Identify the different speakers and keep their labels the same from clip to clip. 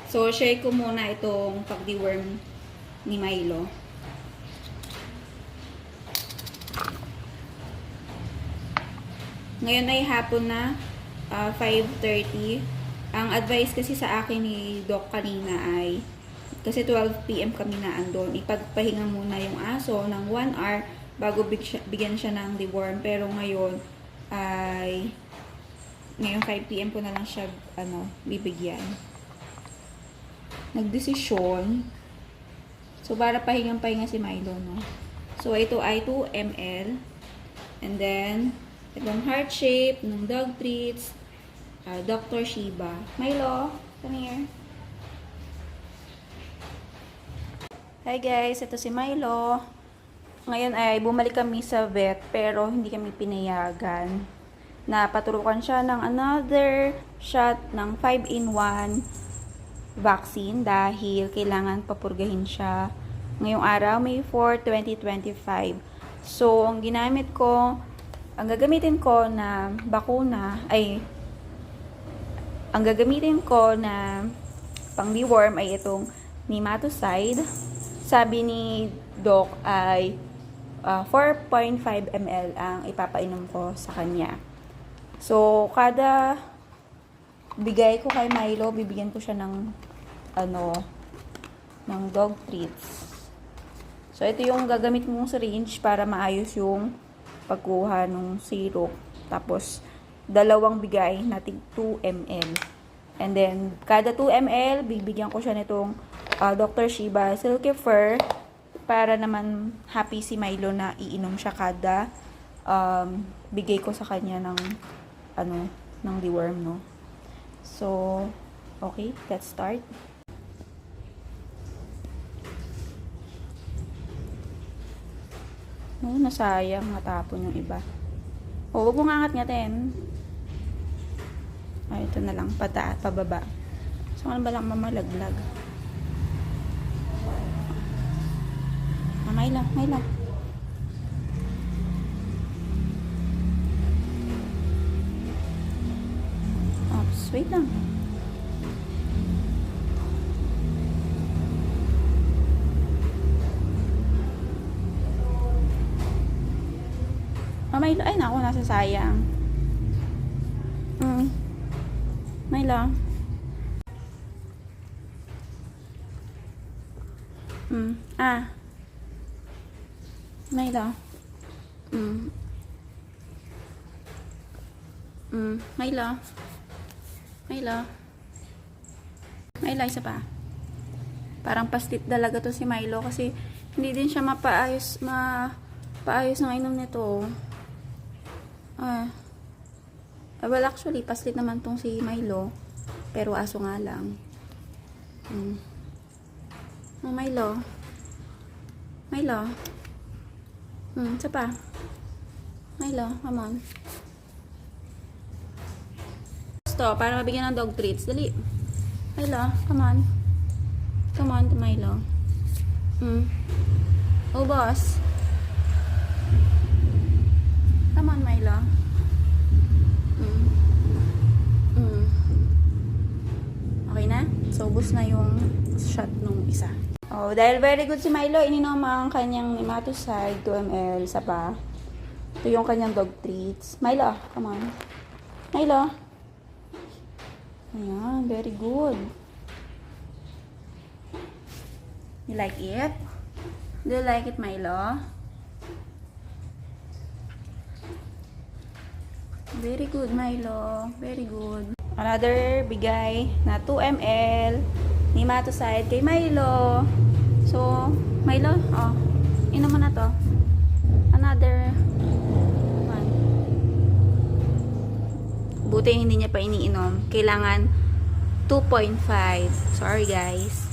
Speaker 1: So, share ko muna itong pag-deworm ni Milo. Ngayon ay hapon na, 5:30. Ang advice kasi sa akin ni Doc kanina ay, kasi 12 PM kami na andon, ipagpahinga muna yung aso ng 1 hour bago bigyan siya ng deworm. Pero ngayon ay, ngayong 5 PM ko na lang siya bibigyan. Nagdesisyon. So, para pahingang-pahinga si Milo, no? So, ito ay 2 ml. And then, itong heart shape ng dog treats, Dr. Shiba. Milo, come here. Hi guys, ito si Milo. Ngayon ay bumalik kami sa vet pero hindi kami pinayagan. Napaturukan siya ng another shot ng 5-in-1 vaccine dahil kailangan papurgahin siya ngayong araw, May 4, 2025. So, ang gagamitin ko na bakuna ay ang gagamitin ko na pang-deworm ay itong nematocide. Sabi ni Doc ay 4.5 ml ang ipapainom ko sa kanya. So, kada bigay ko kay Milo, bibigyan ko siya ng dog treats. So, ito yung gagamit mong syringe para maayos yung pagkuha ng syrup. Tapos, dalawang bigay na 2 ml. And then, kada 2 ml, bibigyan ko siya nitong Dr. Shiba Silky Fur para naman happy si Milo na iinom siya kada bigay ko sa kanya ng deworm, no? So, okay, let's start. No, nasayang matapon yung iba. O, huwag mong angat-ngatin. Ay, ito na lang, pababa. So, ano ba lang mamalaglag? May lang. Oops, wait lang. Milo, ay naku, nasasayang. Milo. Milo. Milo, isa pa. Parang pastit talaga to si Milo kasi hindi din siya mapaayos ng inom nito. Well, actually, paslit naman tong si Milo. Pero aso nga lang. Milo. Isa pa. Milo, come on. Gusto, para mabigyan ng dog treats. Dali. Milo, come on. Come on, Milo. Oh, boss. Come on, Milo. Okay na? So, ubos na yung shot nung isa. Oh, dahil very good si Milo, ininom ang kanyang nematocide, 2 ml, isa pa. Ito yung kanyang dog treats. Milo, come on. Milo. Ayan, very good. You like it? Do you like it, Milo? Very good, Milo. Very good. Another bigay na 2 ml nematocide kay Milo. So, Milo, inom mo na to. Another one. Buti hindi niya pa iniinom. Kailangan 2.5. Sorry, guys.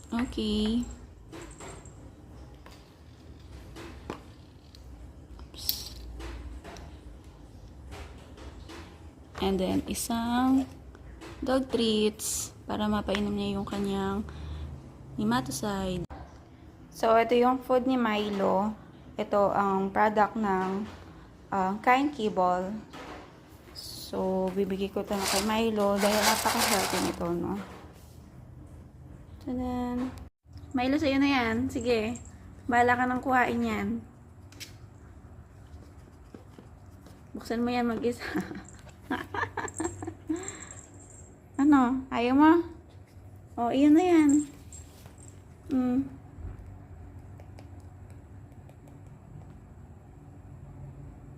Speaker 1: Okay. Oops. And then, isang dog treats para mapainom niya yung kanyang nematocide. So, ito yung food ni Milo. Ito ang product ng Kind Kibble. So, bibigay ko ito na kay Milo dahil napaka-healthy nito, no? Tadan! Milo, sa'yo na yan. Sige. Bahala ka nang kuhain yan. Buksan mo yan mag-isa. Ano? Ayaw mo? O, iyan na yan.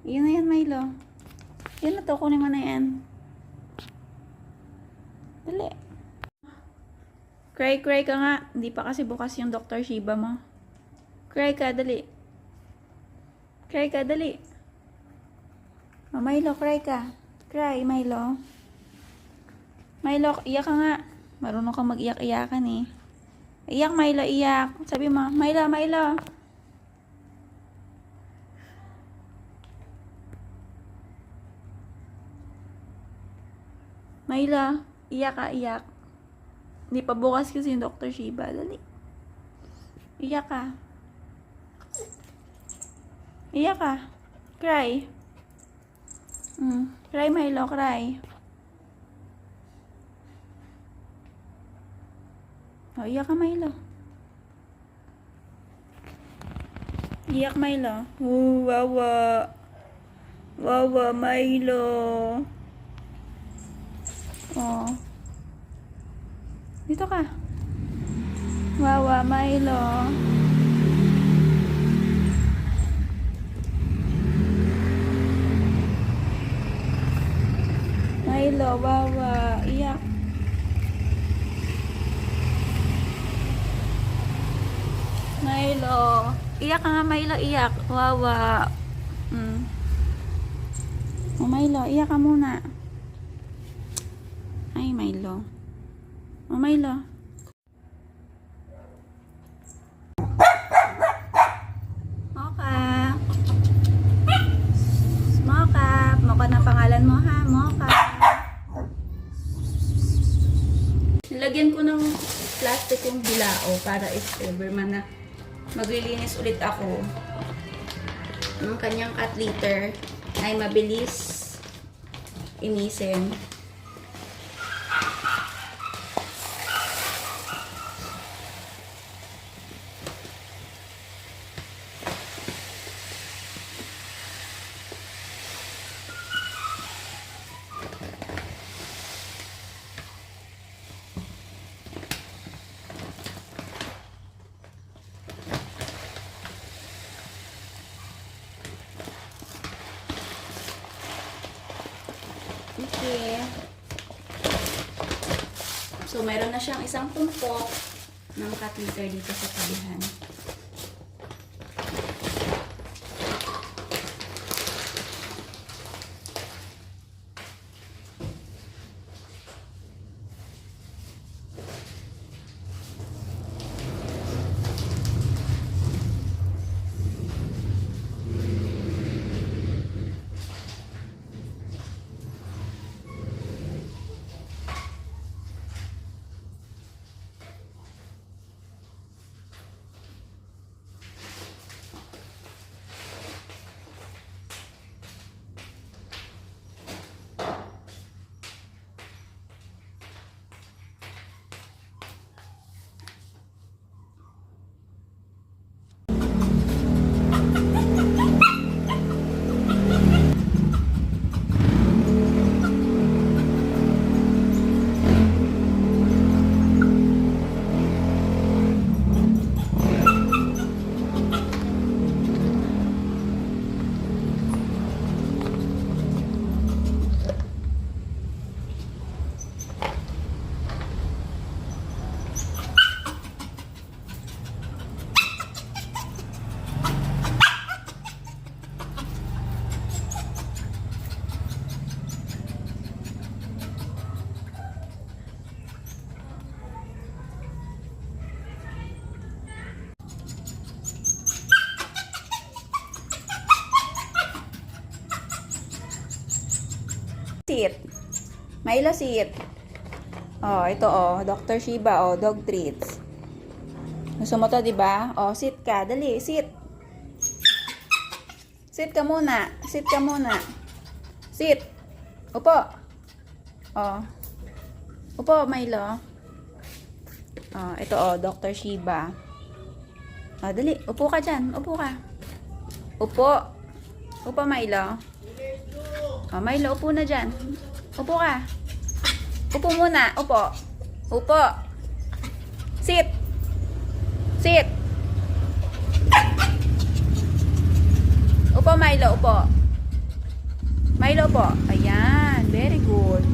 Speaker 1: Iyan na yan, Milo. Yan na to. Kunin mo na yan. Dali. Cry ka nga. Hindi pa kasi bukas yung Dr. Shiba mo. Cry ka, dali. Cry ka, dali. Oh, Milo, cry ka. Cry, Milo. Milo, iyak ka nga. Marunong kang mag-iyak-iyakan eh. Iyak, Milo, iyak. Sabi mo, Milo, Milo. Milo, iyak ka, iyak. Hindi pa bukas kasi yung Dr. Shiba. Dali. Iyak ka. Iyak ka. Cry. Cry, Milo, cry. Oh, iyak ka, Milo. Iyak, Milo. Wawa. Wawa, Milo. Oh. Dito ka. Wawa, Milo. Milo, wawa. Iyak. Milo. Iyak ka nga, Milo. Iyak. Wawa. Oh, Milo. Iyak ka muna. Ay, Milo. Oh, Milo. Mocha. Mocha. Mocha na pangalan mo, ha? Mocha. Nilagyan ko ng plastic yung bilao para if ever man na maglilinis ulit ako ng kanyang cat litter ay mabilis inisin. Okay. So, meron na siyang isang tumpok ng cat litter dito sa tabihan. Sit. Milo, sit. Oh, ito oh, Dr. Shiba oh, dog treats. Gusto mo to, 'di ba? Oh, sit ka, dali, sit. Sit ka muna. Sit ka muna. Sit. Upo. Oh. Upo, Milo. Oh, ito oh, Dr. Shiba. Oh, dali, upo ka diyan. Upo ka. Upo. Upo, Milo. Oh, Milo, upo na diyan. Upo ka. Upo muna. Upo. Upo. Sit. Sit. Upo, Milo. Upo. Milo, upo. Ayan. Very good.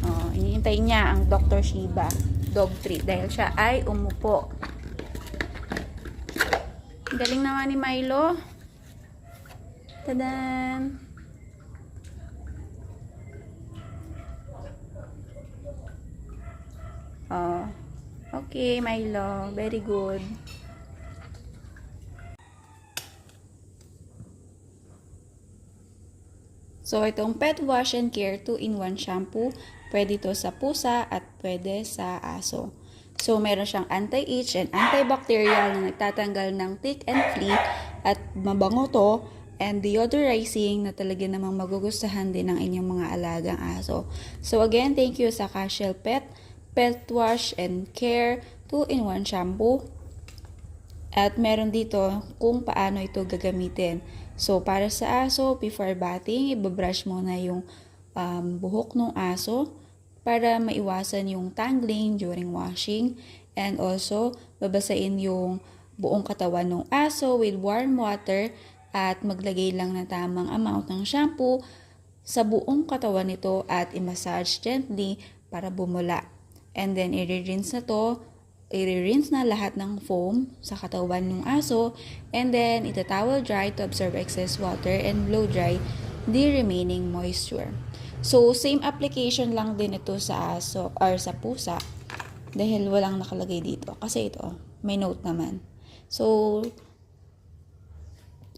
Speaker 1: Oh, iniintay niya ang Dr. Shiba dog treat dahil siya ay umupo. Galing naman ni Milo. Tadan! Oh. Okay, Milo. Very good. So, itong Pet Wash and Care 2-in-1 shampoo, pwede to sa pusa at pwede sa aso. So, meron siyang anti-itch and antibacterial na nagtatanggal ng tick and flea at mabango to and deodorizing na talaga namang magugustuhan din ng inyong mga alagang aso. So, again, thank you sa Cashel Pet Wash and Care 2-in-1 shampoo. At meron dito kung paano ito gagamitin. So, para sa aso, before bathing, ibabrush muna yung buhok ng aso para maiwasan yung tangling during washing. And also, babasain yung buong katawan ng aso with warm water at maglagay lang ng tamang amount ng shampoo sa buong katawan nito at i-massage gently para bumula. And then, i-rinse na to. I-rinse na lahat ng foam sa katawan ng aso and then ita-towel dry to absorb excess water and blow dry the remaining moisture. So, same application lang din ito sa aso or sa pusa dahil walang nakalagay dito. Kasi ito, may note naman. So,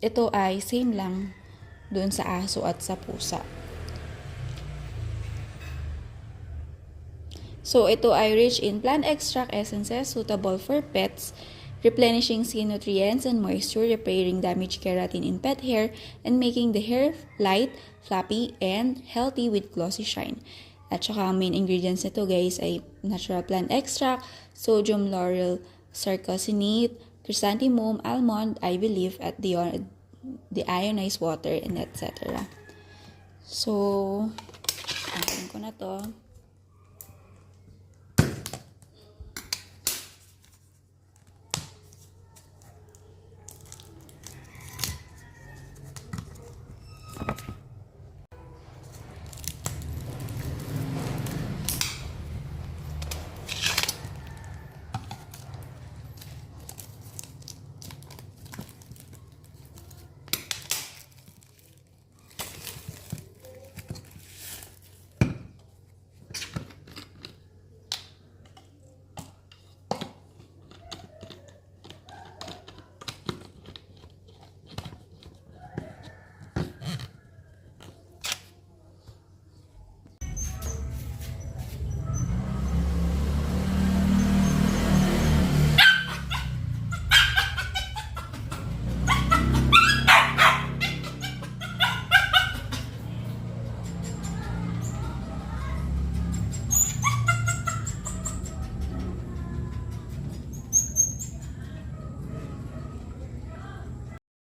Speaker 1: ito ay same lang dun sa aso at sa pusa. So, ito ay rich in plant extract essences suitable for pets, replenishing skin nutrients and moisture, repairing damaged keratin in pet hair, and making the hair light, fluffy, and healthy with glossy shine. At saka, ang main ingredients nito guys ay natural plant extract, sodium lauryl sarcosinate, chrysanthemum, almond, ivy leaf, at the ionized water, and etc. So, akin ko na to.